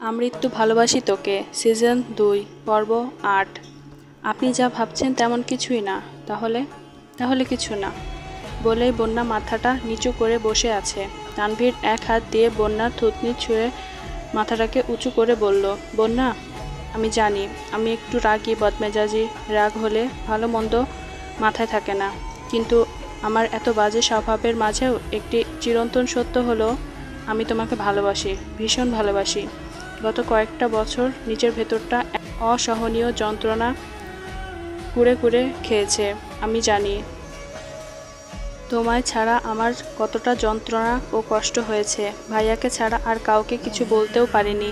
আমৃত্যু ভালোবাসি তোকে সিজন 2 পর্ব 8। আপনি যা ভাবছেন তেমন কিছুই না। তাহলে কিছু না বলেই বন্যা মাথাটা নিচু করে বসে আছে। তানভীর এক হাত দিয়ে বন্যার থুতনি ছুঁয়ে মাথাটাকে উঁচু করে বলল, বন্যা, আমি জানি আমি একটু রাগী বদমেজাজি। রাগ হলে ভালো মন্দ মাথায় থাকে না, কিন্তু আমার এত বাজে স্বভাবের মাঝেও একটি চিরন্তন সত্য হলো আমি তোমাকে ভালোবাসি, ভীষণ ভালোবাসি। গত কয়েকটা বছর নিজের ভেতরটা অসহনীয় যন্ত্রণা কুড়ে কুড়ে খেয়েছে। আমি জানি তোমায় ছাড়া আমার কতটা যন্ত্রণা ও কষ্ট হয়েছে। ভাইয়াকে ছাড়া আর কাউকে কিছু বলতেও পারিনি।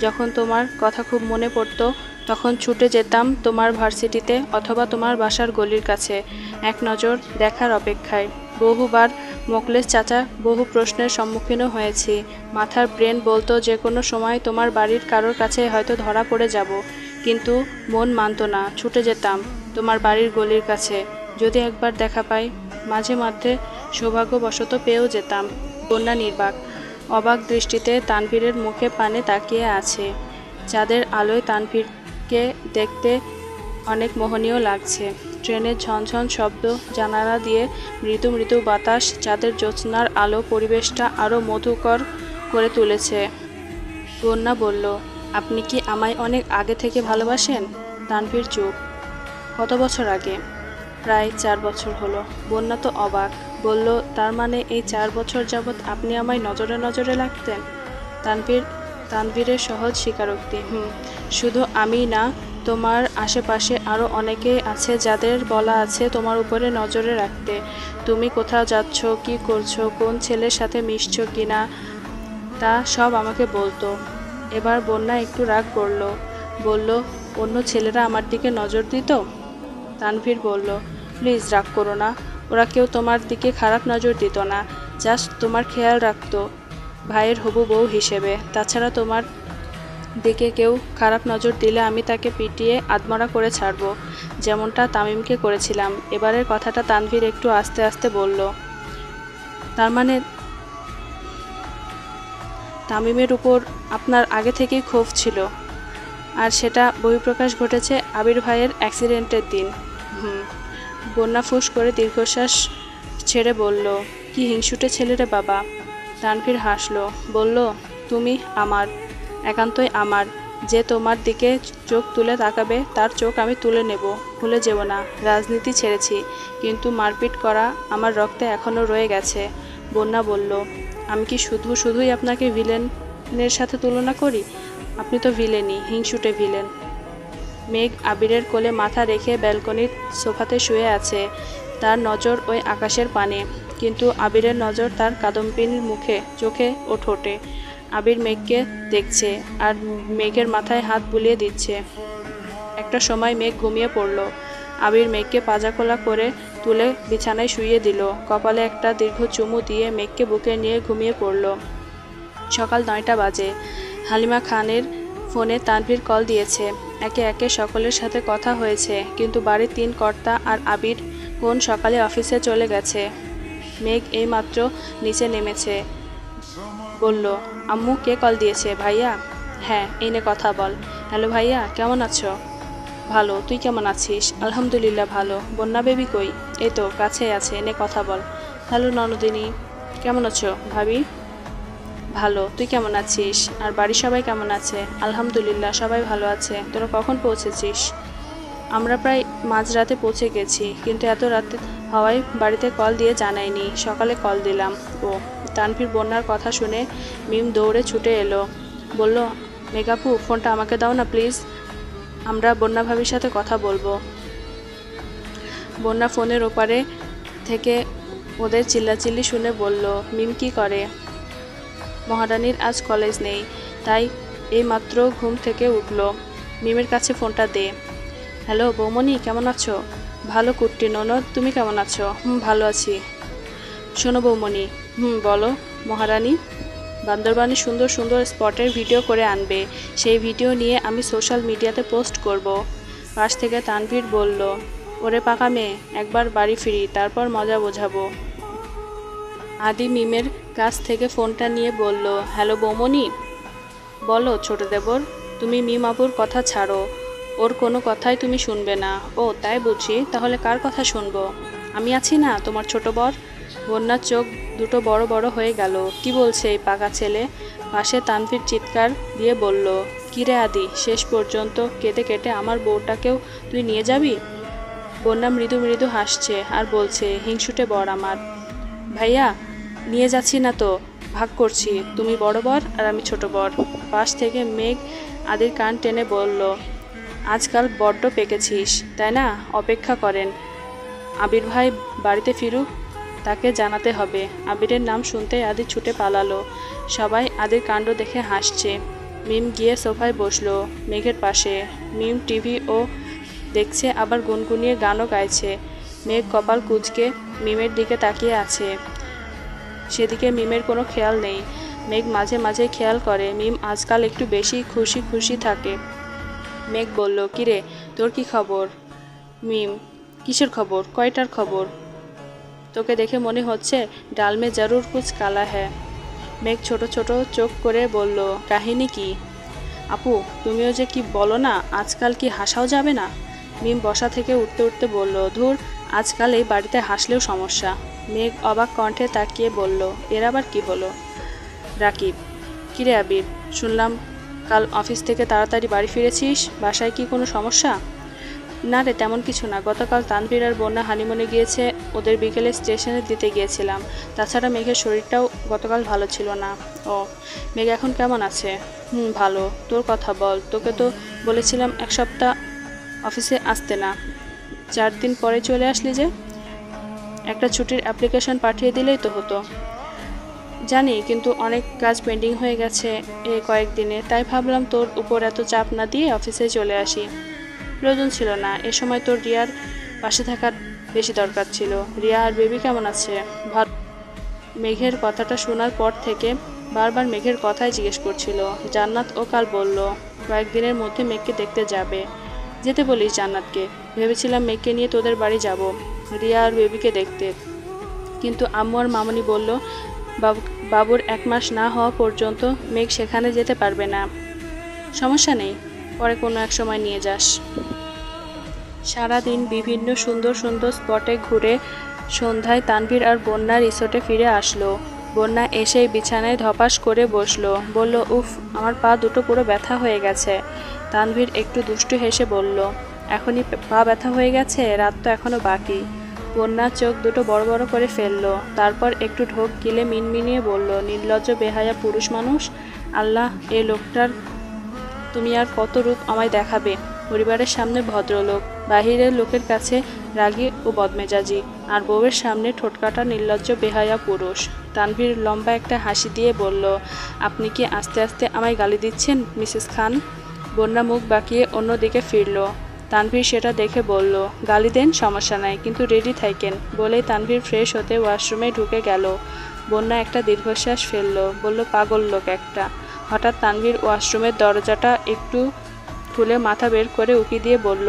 যখন তোমার কথা খুব মনে পড়তো তখন ছুটে যেতাম তোমার ভার্সিটিতে অথবা তোমার বাসার গলির কাছে, এক নজর দেখার অপেক্ষায়। বহুবার মোকলেস চাচা বহু প্রশ্নের সম্মুখীনও হয়েছি। মাথার ব্রেন বলতো যে কোনো সময় তোমার বাড়ির কারোর কাছে হয়তো ধরা পড়ে যাব, কিন্তু মন মানত না। ছুটে যেতাম তোমার বাড়ির গলির কাছে, যদি একবার দেখা পাই। মাঝে মাঝে সৌভাগ্যবশত পেয়েও যেতাম। বন্যা নির্বাক অবাক দৃষ্টিতে তানভীরের মুখে পানে তাকিয়ে আছে। চাঁদের আলোয় তানভীরকে দেখতে অনেক মোহনীয় লাগছে। ট্রেনের ঝনঝন শব্দ, জানালা দিয়ে মৃদু মৃদু বাতাস, চাঁদের জ্যোৎস্নার আলো পরিবেশটা আরও মধুকর করে তুলেছে। বন্যা বলল, আপনি কি আমায় অনেক আগে থেকে ভালোবাসেন? তানভীর চুপ। কত বছর আগে? প্রায় 4 বছর হলো। বন্যা তো অবাক, বলল, তার মানে এই 4 বছর যাবৎ আপনি আমায় নজরে নজরে রাখতেন? তানভীরের সহজ স্বীকারোক্তি। শুধু আমি না, তোমার আশেপাশে আরও অনেকেই আছে যাদের বলা আছে তোমার উপরে নজরে রাখতে। তুমি কোথাও যাচ্ছ, কি করছো, কোন ছেলের সাথে মিশছো কিনা, তা সব আমাকে বলতো। এবার বন্যা একটু রাগ করলো, বলল, অন্য ছেলেরা আমার দিকে নজর দিত? তানভীর বলল, প্লিজ রাগ করো না, ওরা কেউ তোমার দিকে খারাপ নজর দিত না, জাস্ট তোমার খেয়াল রাখতো ভাইয়ের হবু বউ হিসেবে। তাছাড়া তোমার দিকে কেউ খারাপ নজর দিলে আমি তাকে পিটিয়ে আধমরা করে ছাড়বো, যেমনটা তামিমকে করেছিলাম। এবারের কথাটা তানভীর একটু আস্তে আস্তে বলল, তার মানে তামিমের উপর আপনার আগে থেকেই ক্ষোভ ছিল, আর সেটা বহিঃপ্রকাশ ঘটেছে আবির ভাইয়ের অ্যাক্সিডেন্টের দিন? বন্যা ফুঁস করে দীর্ঘশ্বাস ছেড়ে বলল, কি হিংসুটে ছেলে রে বাবা। তানভীর হাসল, বলল, তুমি আমার, একান্তই আমার। যে তোমার দিকে চোখ তুলে তাকাবে তার চোখ আমি তুলে নেব। ভুলে যেও না, রাজনীতি ছেড়েছি, কিন্তু মারপিট করা আমার রক্তে এখনও রয়ে গেছে। বন্যা বলল, আমি কি শুধুই আপনাকে ভিলেনের সাথে তুলনা করি? আপনি তো ভিলেনই, হিংসুটে ভিলেন। মেঘ আবিরের কোলে মাথা রেখে ব্যালকনির সোফাতে শুয়ে আছে। তার নজর ওই আকাশের পানে, কিন্তু আবিরের নজর তার কাদম্বিনীর মুখে, চোখে ও ঠোঁটে। আবির মেঘকে দেখছে আর মেঘের মাথায় হাত বুলিয়ে দিচ্ছে। একটা সময় মেঘ ঘুমিয়ে পড়ল। আবির মেঘকে পাজাখোলা করে তুলে বিছানায় শুইয়ে দিল। কপালে একটা দীর্ঘ চুমু দিয়ে মেঘকে বুকে নিয়ে ঘুমিয়ে পড়ল। সকাল 9টা বাজে। হালিমা খানের ফোনে তানভীর কল দিয়েছে। একে একে সকলের সাথে কথা হয়েছে, কিন্তু বাড়ির 3 কর্তা আর আবির কোন সকালে অফিসে চলে গেছে। মেঘ এইমাত্র নিচে নেমেছে। বলল, আম্মু, কে কল দিয়েছে? ভাইয়া? হ্যাঁ, এই নে কথা বল। হ্যালো ভাইয়া, কেমন আছো? ভালো, তুই কেমন আছিস? আলহামদুলিল্লাহ ভালো। বন্যা বেবি কই? এই তো কাছেই আছে, এনে কথা বল। হ্যালো ননদিনী, কেমন আছো? ভাবি? ভালো, তুই কেমন আছিস? আর বাড়ির সবাই কেমন আছে? আলহামদুলিল্লাহ সবাই ভালো আছে। তোরা কখন পৌঁছেছিস? আমরা প্রায় মাঝরাতে পৌঁছে গেছি, কিন্তু এত রাতে হওয়ায় বাড়িতে কল দিয়ে জানাইনি, সকালে কল দিলাম। ও। তানভীর বন্যার কথা শুনে মিম দৌড়ে ছুটে এলো, বলল, মেঘাপু, ফোনটা আমাকে দাও না প্লিজ, আমরা বন্যা ভাবির সাথে কথা বলবো। বন্যা ফোনের ওপারে থেকে ওদের চিল্লাচিল্লি শুনে বলল, মিম কি করে? মহারানীর আজ কলেজ নেই, তাই এইমাত্র ঘুম থেকে উঠল। মিমের কাছে ফোনটা দে। হ্যালো বৌমনি, কেমন আছো? ভালো কুট্টি ননদ, তুমি কেমন আছো? ভালো আছি। শোনো বৌমনি। বলো মহারানী। বান্দরবানে সুন্দর সুন্দর স্পটের ভিডিও করে আনবে, সেই ভিডিও নিয়ে আমি সোশ্যাল মিডিয়াতে পোস্ট করব। পাশ থেকে তানভীর বলল, ওরে পাকা মেয়ে, একবার বাড়ি ফিরি, তারপর মজা বোঝাবো। আদি মিমের কাছ থেকে ফোনটা নিয়ে বলল, হ্যালো বৌমনি। বলো ছোট দেবর, তুমি মিম আপুর কথা ছাড়ো, ওর কোনো কথাই তুমি শুনবে না। ও তাই বুঝি, তাহলে কার কথা শুনবো? আমি আছি না তোমার ছোট বর? বন্যার চোখ দুটো বড় বড় হয়ে গেল। কি বলছে এই পাকা ছেলে? পাশে তানভীর চিৎকার দিয়ে বলল, কিরে আদি, শেষ পর্যন্ত কেটে কেটে আমার বউটাকেও তুই নিয়ে যাবি? বন্যা মৃদু মৃদু হাসছে আর বলছে, হিংসুটে বর আমার। ভাইয়া, নিয়ে যাচ্ছি না তো, ভাগ করছি, তুমি বড় বর আর আমি ছোট বর। পাশ থেকে মেঘ আদির কান টেনে বলল, আজকাল বড্ড পেকেছিস তাই না? অপেক্ষা করেন আবির ভাই বাড়িতে ফিরুক, তাকে জানাতে হবে। আবিরের নাম শুনতে আদি ছুটে পালালো। সবাই আদির কাণ্ড দেখে হাসছে। মিম গিয়ে সোফায় বসলো মেঘের পাশে। মিম টিভি ও দেখছে, আবার গুনগুনিয়ে গানও গাইছে। মেঘ কপাল কুঁচকে মিমের দিকে তাকিয়ে আছে। সেদিকে মিমের কোনো খেয়াল নেই। মেঘ মাঝে মাঝে খেয়াল করে মিম আজকাল একটু বেশি খুশি খুশি থাকে। মেঘ বলল, কিরে তোর কি খবর? মিম, কিসের খবর? কয়টার খবর? তোকে দেখে মনে হচ্ছে ডাল মে জরুর কুছ কালা হ্যায়। মেঘ ছোট ছোট চোখ করে বলল, কাহিনী কি? আপু, তুমিও যে কি বলো না, আজকাল কি হাসাও যাবে না? মিম বসা থেকে উঠতে উঠতে বলল, ধুর, আজকাল এই বাড়িতে হাসলেও সমস্যা। মেঘ অবাক কণ্ঠে তাকিয়ে বলল, এর আবার কি হলো? রাকিব, কিরে আবির, শুনলাম কাল অফিস থেকে তাড়াতাড়ি বাড়ি ফিরেছিস, বাসায় কি কোনো সমস্যা? না রে, তেমন কিছু না। গতকাল তানভীর আর বন্যা হানিমুনে গিয়েছে, ওদের বিকেলে স্টেশনে দিতে গিয়েছিলাম। তাছাড়া মেঘের শরীরটাও গতকাল ভালো ছিল না। ও, মেঘ এখন কেমন আছে? ভালো। তোর কথা বল, তোকে তো বলেছিলাম এক সপ্তাহ অফিসে আসতে না, 4 দিন পরে চলে আসলি যে? একটা ছুটির অ্যাপ্লিকেশন পাঠিয়ে দিলেই তো হতো। জানি, কিন্তু অনেক কাজ পেন্ডিং হয়ে গেছে এই কয়েকদিনে, তাই ভাবলাম তোর উপর এত চাপ না দিয়ে অফিসে চলে আসি। প্রয়োজন ছিল না, এ সময় তোর রিয়ার পাশে থাকার বেশি দরকার ছিল। রিয়া আর বেবি কেমন আছে? ভালো। মেঘের কথাটা শোনার পর থেকে বারবার মেঘের কথাই জিজ্ঞেস করছিল। জান্নাত ও কাল বলল কয়েকদিনের মধ্যে মেঘকে দেখতে যাবে। যেতে বলিস জান্নাতকে। ভেবেছিলাম মেঘকে নিয়ে তোদের বাড়ি যাব রিয়া আর বেবিকে দেখতে, কিন্তু আম্মু আর মামনি বলল বাবুর 1 মাস না হওয়া পর্যন্ত মেঘ সেখানে যেতে পারবে না। সমস্যা নেই, পরে কোনো এক সময় নিয়ে যাস। সারাদিন বিভিন্ন সুন্দর সুন্দর স্পটে ঘুরে সন্ধ্যায় তানভীর আর বন্যা রিসোর্টে ফিরে আসলো। বন্যা এসেই বিছানায় ধপাস করে বসলো, বলল, উফ, আমার পা দুটো পুরো ব্যথা হয়ে গেছে। তানভীর একটু দুষ্টু হেসে বলল, এখনই পা ব্যথা হয়ে গেছে? রাত তো এখনো বাকি। বন্যা চোখ দুটো বড় বড় করে ফেললো, তারপর একটু ঢোক গিলে মিনমিনিয়ে বলল, নির্লজ্জ বেহায়া পুরুষ মানুষ। আল্লাহ, এ লোকটার তুমি আর কত রূপ আমায় দেখাবে। পরিবারের সামনে ভদ্রলোক, বাহিরের লোকের কাছে রাগী ও বদমেজাজি, আর বউয়ের সামনে ঠোঁটকাটা নির্লজ্জ বেহায়া পুরুষ। তানভীর লম্বা একটা হাসি দিয়ে বলল, আপনি কি আস্তে আস্তে আমায় গালি দিচ্ছেন মিসেস খান? বন্যা মুখ বাঁকিয়ে অন্যদিকে ফিরল। তানভীর সেটা দেখে বলল, গালি দেন, সমস্যা নাই, কিন্তু রেডি থাকেন। বলেই তানভীর ফ্রেশ হতে ওয়াশরুমে ঢুকে গেল। বন্যা একটা দীর্ঘশ্বাস ফেলল, বলল, পাগল লোক একটা। হঠাৎ তানভীর ওয়াশরুমের দরজাটা একটু খুলে মাথা বের করে উকি দিয়ে বলল,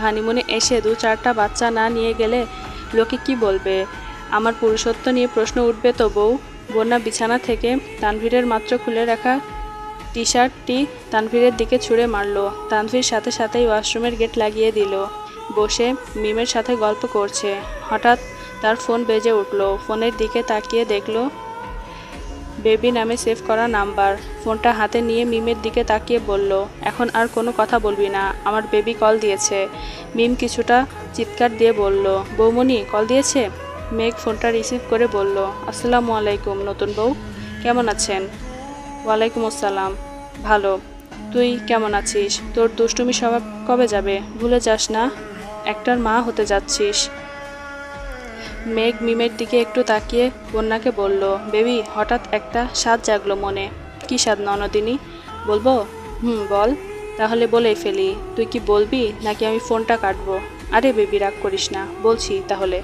হানিমুনে এসে 2-4টা বাচ্চা না নিয়ে গেলে লোকে কি বলবে? আমার পুরুষত্ব নিয়ে প্রশ্ন উঠবে তো বউ। বন্যা বিছানা থেকে তানভীরের মাত্র খুলে রাখা টি-শার্টটি তানভীরের দিকে ছুঁড়ে মারল। তানভীর সাথে সাথেই ওয়াশরুমের গেট লাগিয়ে দিল। বসে মিমের সাথে গল্প করছে। হঠাৎ তার ফোন বেজে উঠল। ফোনের দিকে তাকিয়ে দেখল বেবি নামে সেভ করা নাম্বার। ফোনটা হাতে নিয়ে মিমের দিকে তাকিয়ে বলল, এখন আর কোনো কথা বলবি না, আমার বেবি কল দিয়েছে। মিম কিছুটা চিৎকার দিয়ে বলল, বৌমণি কল দিয়েছে? মেঘ ফোনটা রিসিভ করে বলল, আসসালামু আলাইকুম নতুন বউ, কেমন আছেন? ওয়ালাইকুম আসসালাম, ভালো। তুই কেমন আছিস? তোর দুষ্টুমি স্বভাব কবে যাবে? ভুলে যাস না, একটার মা হতে যাচ্ছিস। মেঘ মিমের দিকে একটু তাকিয়ে বন্যাকে বলল, বেবি, হঠাৎ একটা স্বাদ জাগলো মনে। কি স্বাদ ননদিনী? বলবো? বল। তাহলে বলেই ফেলি। তুই কি বলবি নাকি আমি ফোনটা কাটবো? আরে বেবি, রাগ করিস না, বলছি তাহলে।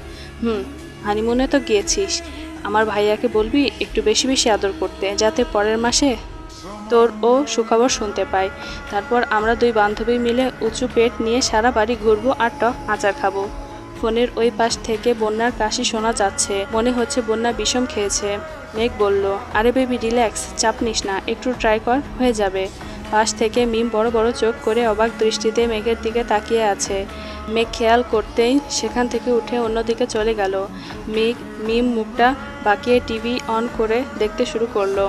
হানিমুনে তো গিয়েছিস, আমার ভাইয়াকে বলবি একটু বেশি বেশি আদর করতে, যাতে পরের মাসে তোর ও সুখবর শুনতে পাই। তারপর আমরা 2 বান্ধবী মিলে উঁচু পেট নিয়ে সারা বাড়ি ঘুরবো আর টক আচার খাবো। ফোনের ওই পাশ থেকে বন্যার কাশি শোনা যাচ্ছে। মনে হচ্ছে বন্যা বিষম খেয়েছে। মেঘ বলল, আরে বেবি রিল্যাক্স, চাপ নিস না, একটু ট্রাই কর, হয়ে যাবে। পাশ থেকে মিম বড় বড় চোখ করে অবাক দৃষ্টিতে মেঘের দিকে তাকিয়ে আছে। মেঘ খেয়াল করতেই সেখান থেকে উঠে অন্যদিকে চলে গেল। মিম মুখটা বাঁকিয়ে টিভি অন করে দেখতে শুরু করলো।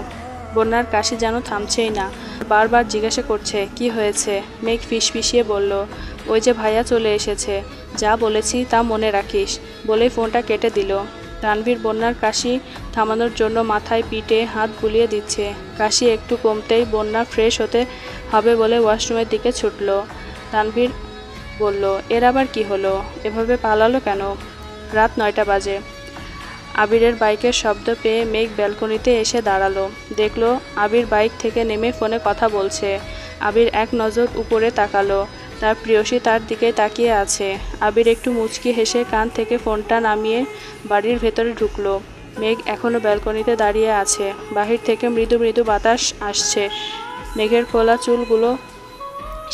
বন্যার কাশি যেন থামছেই না, বারবার জিজ্ঞাসা করছে কি হয়েছে। মেঘ ফিসফিসিয়ে বলল, ওই যে ভাইয়া চলে এসেছে, যা বলেছি তা মনে রাখিস, বলেই ফোনটা কেটে দিল। তানভীর বন্যার কাশি থামানোর জন্য মাথায় পিঠে হাত বুলিয়ে দিচ্ছে। কাশি একটু কমতেই বন্যা ফ্রেশ হতে হবে বলে ওয়াশরুমের দিকে ছুটল। তানভীর বলল, এর আবার কি হলো, এভাবে পালালো কেন? রাত 9টা বাজে। আবিরের বাইকের শব্দ পেয়ে মেঘ ব্যালকনিতে এসে দাঁড়ালো। দেখলো আবির বাইক থেকে নেমে ফোনে কথা বলছে। আবির এক নজর উপরে তাকালো, তার প্রিয়সী তার দিকে তাকিয়ে আছে। আবির একটু মুচকি হেসে কান থেকে ফোনটা নামিয়ে বাড়ির ভেতরে ঢুকলো। মেঘ এখনও ব্যালকনিতে দাঁড়িয়ে আছে। বাহির থেকে মৃদু মৃদু বাতাস আসছে। মেঘের খোলা চুলগুলো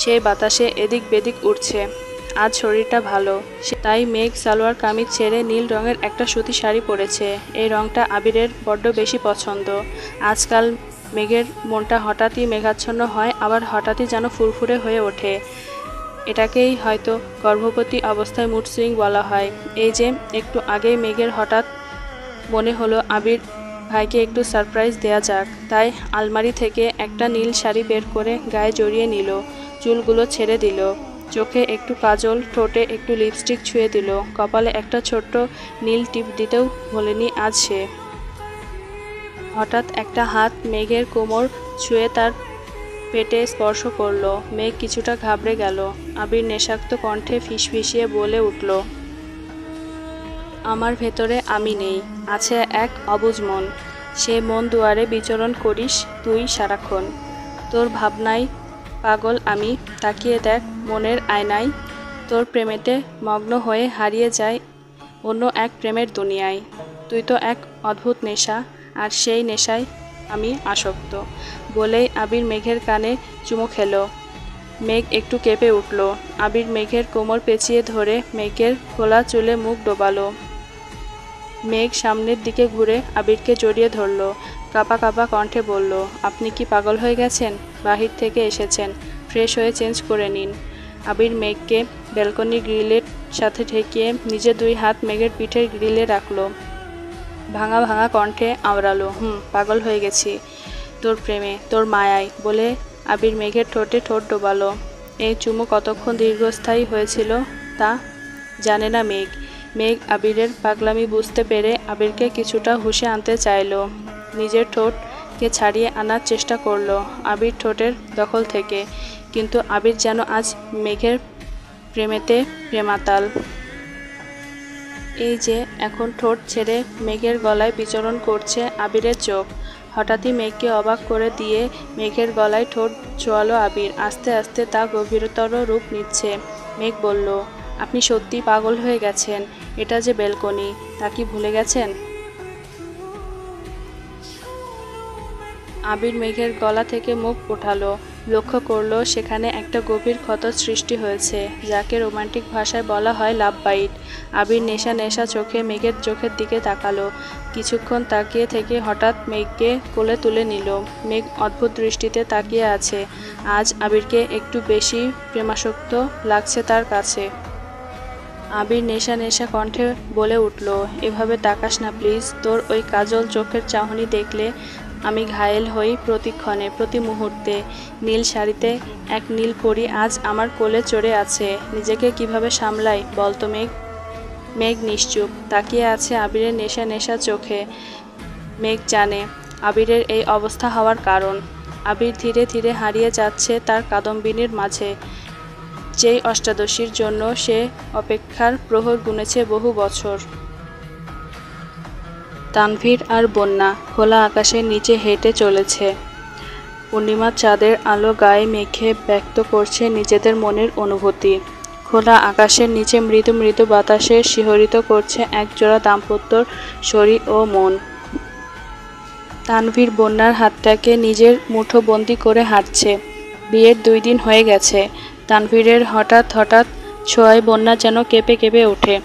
সেই বাতাসে এদিক বেদিক উঠছে। আজ শরীরটা ভালো, তাই মেঘ সালোয়ার কামিজ ছেড়ে নীল রঙের একটা সুতি শাড়ি পরেছে। এই রঙটা আবিরের বড্ড বেশি পছন্দ। আজকাল মেঘের মনটা হঠাৎই মেঘাচ্ছন্ন হয়, আবার হঠাৎই যেন ফুরফুরে হয়ে ওঠে। এটাকেই হয়তো গর্ভবতী অবস্থায় মুড সুইং বলা হয়। এই যে একটু আগেই মেঘের হঠাৎ মনে হলো আবির ভাইকে একটু সারপ্রাইজ দেয়া যাক, তাই আলমারি থেকে একটা নীল শাড়ি বের করে গায়ে জড়িয়ে নিল, চুলগুলো ছেড়ে দিল, চোখে একটু কাজল, ঠোঁটে একটু লিপস্টিক ছুঁয়ে দিল, কপালে একটা ছোট্ট নীল টিপ দিতেও ভোলেনি আজ সে। হঠাৎ একটা হাত মেঘের কোমর ছুঁয়ে তার পেটে স্পর্শ করলো। মেঘ কিছুটা ঘাবড়ে গেল। আবির নেশাক্ত কণ্ঠে ফিসফিসিয়ে বলে উঠল, আমার ভেতরে আমি নেই, আছে এক অবুঝ মন। সে মন দুয়ারে বিচরণ করিস তুই সারাক্ষণ। তোর ভাবনায় পাগল আমি, তাকিয়ে দেখ মনের আয়নায়। তোর প্রেমেতে মগ্ন হয়ে হারিয়ে যায় অন্য এক প্রেমের দুনিয়ায়। তুই তো এক অদ্ভুত নেশা, আর সেই নেশায় আমি আসক্ত। বলেই আবির মেঘের কানে চুমু খেলো। মেঘ একটু কেঁপে উঠল। আবির মেঘের কোমর পেঁচিয়ে ধরে মেঘের খোলা চুলে মুখ ডোবালো। মেঘ সামনের দিকে ঘুরে আবিরকে জড়িয়ে ধরল। কাঁপা কাঁপা কণ্ঠে বলল, আপনি কি পাগল হয়ে গেছেন? বাহির থেকে এসেছেন, ফ্রেশ হয়ে চেঞ্জ করে নিন। আবির মেঘকে ব্যালকনি গ্রিলের সাথে ঠেকিয়ে নিজের 2 হাত মেঘের পিঠের গ্রিলে রাখলো। ভাঙা ভাঙা কণ্ঠে আওড়ালো, পাগল হয়ে গেছি তোর প্রেমে, তোর মায়ায়, বলে আবির মেঘের ঠোঁটে ঠোঁট ডোবালো। এই চুমু কতক্ষণ দীর্ঘস্থায়ী হয়েছিল তা জানে না মেঘ। মেঘ আবিরের পাগলামি বুঝতে পেরে আবিরকে কিছুটা হুঁশে আনতে চাইল। নিজের ঠোঁটকে ছাড়িয়ে আনার চেষ্টা করলো আবির ঠোঁটের দখল থেকে, কিন্তু আবির যেন আজ মেঘের প্রেমেতে প্রেমাতাল। এই যে এখন ঠোঁট ছেড়ে মেঘের গলায় বিচরণ করছে আবিরের চোখ। হঠাৎই মেঘকে অবাক করে দিয়ে মেঘের গলায় ঠোঁট ছোঁয়ালো আবির। আস্তে আস্তে তা গভীরতর রূপ নিচ্ছে। মেঘ বলল, আপনি সত্যি পাগল হয়ে গেছেন। এটা যে ব্যালকনি, তা কি ভুলে গেছেন? আবির মেঘের গলা থেকে মুখ উঠালো, লক্ষ্য করলো সেখানে একটা গভীর ক্ষত সৃষ্টি হয়েছে, যাকে রোমান্টিক ভাষায় বলা হয় লাভ বাইট। আবির নেশা নেশা চোখে মেঘের চোখের দিকে তাকালো। কিছুক্ষণ তাকিয়ে থেকে হঠাৎ মেঘকে কোলে তুলে নিল। মেঘ অদ্ভুত দৃষ্টিতে তাকিয়ে আছে। আজ আবিরকে একটু বেশি প্রেমাসক্ত লাগছে তার কাছে। আবির নেশা নেশা কণ্ঠে বলে উঠল, এভাবে তাকাস না প্লিজ, তোর ওই কাজল চোখের চাহনি দেখলে আমি ঘায়েল হই প্রতিক্ষণে, প্রতি মুহূর্তে। নীল শাড়িতে এক নীল পরী আজ আমার কোলে চড়ে আছে, নিজেকে কিভাবে সামলাই বলতো মেঘ? মেঘ নিশ্চুপ তাকিয়ে আছে আবিরের নেশা নেশা চোখে। মেঘ জানে আবিরের এই অবস্থা হওয়ার কারণ। আবির ধীরে ধীরে হারিয়ে যাচ্ছে তার কাদম্বিনীর মাঝে, যেই অষ্টাদশীর জন্য সে অপেক্ষার প্রহর গুনেছে বহু বছর। তানভীর আর বন্যা খোলা আকাশের নিচে হেঁটে চলেছে। পূর্ণিমার চাঁদের আলো গায়ে মেখে ব্যক্ত করছে নিজেদের মনের অনুভূতি। খোলা আকাশের নিচে মৃদু মৃদু বাতাসে শিহরিত করছে একজোড়া দাম্পত্যর শরীর ও মন। তানভীর বন্যার হাতটাকে নিজের মুঠোবন্দি করে হাঁটছে। বিয়ের 2 দিন হয়ে গেছে। তানভীরের হঠাৎ হঠাৎ ছোঁয়ায় বন্যা যেন কেঁপে কেঁপে ওঠে।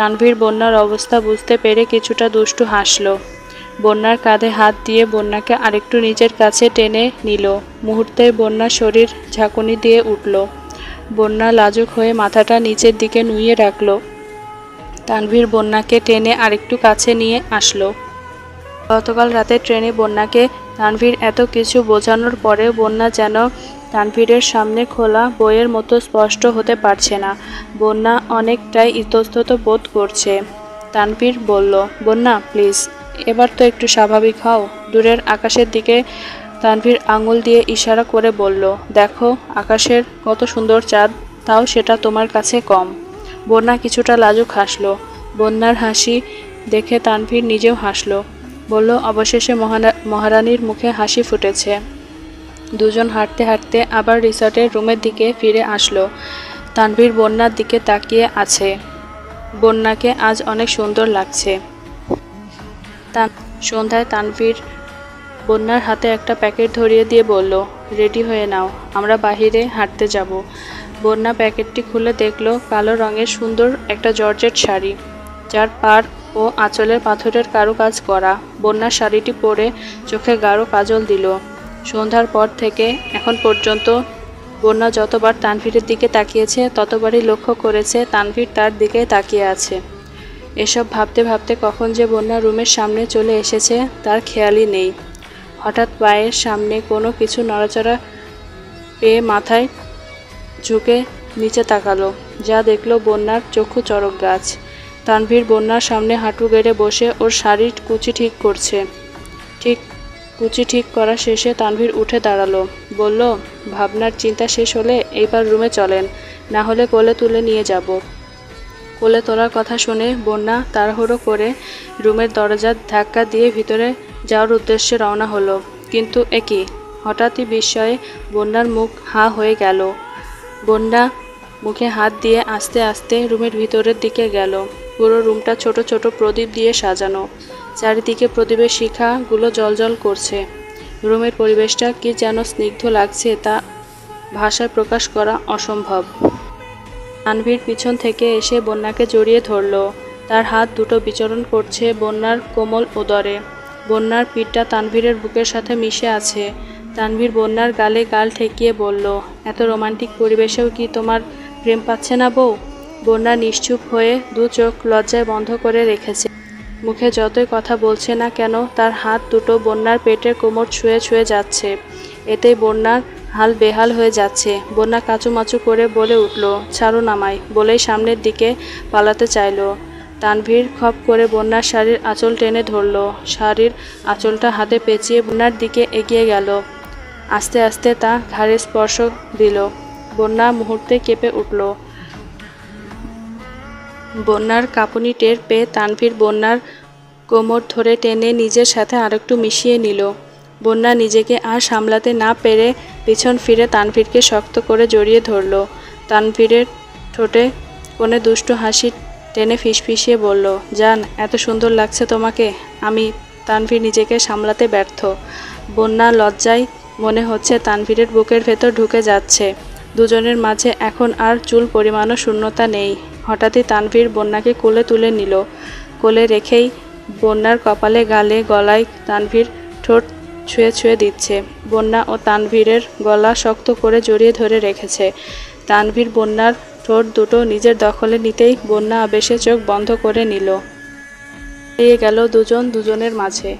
তানভীর বন্যার অবস্থা বুঝতে পেরে কিছুটা দুষ্টু হাসলো। বন্যার কাঁধে হাত দিয়ে বন্যাকে আরেকটু নিজের কাছে টেনে নিল। মুহূর্তে বন্যার শরীর ঝাঁকুনি দিয়ে উঠল। বন্যা লাজুক হয়ে মাথাটা নিচের দিকে নুইয়ে রাখল। তানভীর বন্যাকে টেনে আরেকটু কাছে নিয়ে আসলো। গতকাল রাতে ট্রেনে বন্যাকে তানভীর এত কিছু বোঝানোর পরেও বন্যা যেন তানভীরের সামনে খোলা বইয়ের মতো স্পষ্ট হতে পারছে না। বন্যা অনেকটাই ইতস্তত বোধ করছে। তানভীর বলল, বন্যা প্লিজ, এবার তো একটু স্বাভাবিক হও। দূরের আকাশের দিকে তানভীর আঙুল দিয়ে ইশারা করে বলল, দেখো আকাশের কত সুন্দর চাঁদ, তাও সেটা তোমার কাছে কম। বন্যা কিছুটা লাজুক হাসলো। বন্যার হাসি দেখে তানভীর নিজেও হাসলো। বলল, অবশেষে মহারানীর মুখে হাসি ফুটেছে। দুজন হাঁটতে হাঁটতে আবার রিসর্টের রুমের দিকে ফিরে আসলো। তানভীর বন্যার দিকে তাকিয়ে আছে। বন্যাকে আজ অনেক সুন্দর লাগছে। সন্ধ্যায় তানভীর বন্যার হাতে একটা প্যাকেট ধরিয়ে দিয়ে বলল, রেডি হয়ে নাও, আমরা বাহিরে হাঁটতে যাব। বন্যা প্যাকেটটি খুলে দেখলো কালো রঙের সুন্দর একটা জর্জেট শাড়ি, যার পাড় ও আঁচলের পাথরের কারুকাজ করা। বন্যার শাড়িটি পরে চোখে গাঢ় কাজল দিল। সন্ধ্যার পর থেকে এখন পর্যন্ত বন্যা যতবার তানভীরের দিকে তাকিয়েছে ততবারই লক্ষ্য করেছে তানভীর তার দিকে তাকিয়ে আছে। এসব ভাবতে ভাবতে কখন যে বন্যা রুমের সামনে চলে এসেছে তার খেয়ালই নেই। হঠাৎ পায়ের সামনে কোনো কিছু নড়াচড়া পেয়ে মাথায় ঝুঁকে নিচে তাকালো, যা দেখলো বন্যার চক্ষু চড়ক গাছ। তানভীর বন্যার সামনে হাঁটু গেড়ে বসে ওর শাড়ির কুচি ঠিক করছে। কুচি ঠিক করা শেষে তানভীর উঠে দাঁড়ালো। বলল, ভাবনার চিন্তা শেষ হলে এইবার রুমে চলেন, না হলে কোলে তুলে নিয়ে যাব। কোলে তোলার কথা শুনে বন্যা তাড়াহুড়ো করে রুমের দরজা ধাক্কা দিয়ে ভিতরে যাওয়ার উদ্দেশ্যে রওনা হলো। কিন্তু একই, হঠাৎই বিস্ময়ে বন্যার মুখ হাঁ হয়ে গেল। বন্যা মুখে হাত দিয়ে আস্তে আস্তে রুমের ভিতরের দিকে গেল। পুরো রুমটা ছোট ছোট প্রদীপ দিয়ে সাজানো। চারিদিকে প্রদীপের শিখাগুলো জ্বলজ্বল করছে। রুমের পরিবেশটা কি যেন স্নিগ্ধ লাগছে, তা ভাষায় প্রকাশ করা অসম্ভব। তানভীর পিছন থেকে এসে বন্যাকে জড়িয়ে ধরল। তার হাত দুটো বিচরণ করছে বন্যার কোমল উদরে। বন্যার পিঠটা তানভীরের বুকের সাথে মিশে আছে। তানভীর বন্যার গালে গাল ঠেকিয়ে বলল, এত রোমান্টিক পরিবেশেও কি তোমার প্রেম পাচ্ছে না বউ? বন্যা নিশ্চুপ হয়ে দু চোখ লজ্জায় বন্ধ করে রেখেছে। মুখে যতই কথা বলছে না কেন তার হাত দুটো বন্যার পেটের কোমর ছুঁয়ে ছুঁয়ে যাচ্ছে। এতেই বন্যার হাল বেহাল হয়ে যাচ্ছে। বন্যা কাচুমাচু করে বলে উঠল, ছাড়ুন আমায়, বলেই সামনের দিকে পালাতে চাইল। তানভীর খপ করে বন্যার শাড়ির আঁচল টেনে ধরল। শাড়ির আঁচলটা হাতে পেঁচিয়ে বন্যার দিকে এগিয়ে গেল। আস্তে আস্তে তা ঘাড়ে স্পর্শ দিল। বন্যা মুহূর্তে কেঁপে উঠল। বন্যার কাঁপুনি টের পেয়ে তানভীর বন্যার কোমর ধরে টেনে নিজের সাথে আরেকটু মিশিয়ে নিল। বন্যা নিজেকে আর সামলাতে না পেরে পিছন ফিরে তানভীরকে শক্ত করে জড়িয়ে ধরল। তানভীরের ঠোঁটে কোণে দুষ্টু হাসি টেনে ফিসফিসিয়ে বলল, জান, এত সুন্দর লাগছে তোমাকে। আমি। তানভীর নিজেকে সামলাতে ব্যর্থ। বন্যা লজ্জায় মনে হচ্ছে তানভীরের বুকের ভেতর ঢুকে যাচ্ছে। দুজনের মাঝে এখন আর চুল পরিমাণও শূন্যতা নেই। হঠাৎই তানভীর বন্যাকে কোলে তুলে নিল। কোলে রেখেই বন্যার কপালে, গালে, গলায় তানভীর ঠোঁট ছুঁয়ে ছুঁয়ে দিচ্ছে। বন্যা ও তানভীরের গলা শক্ত করে জড়িয়ে ধরে রেখেছে। তানভীর বন্যার ঠোঁট দুটো নিজের দখলে নিতেই বন্যা আবেশে চোখ বন্ধ করে নিল। পেয়ে গেল দুজন দুজনের মাঝে।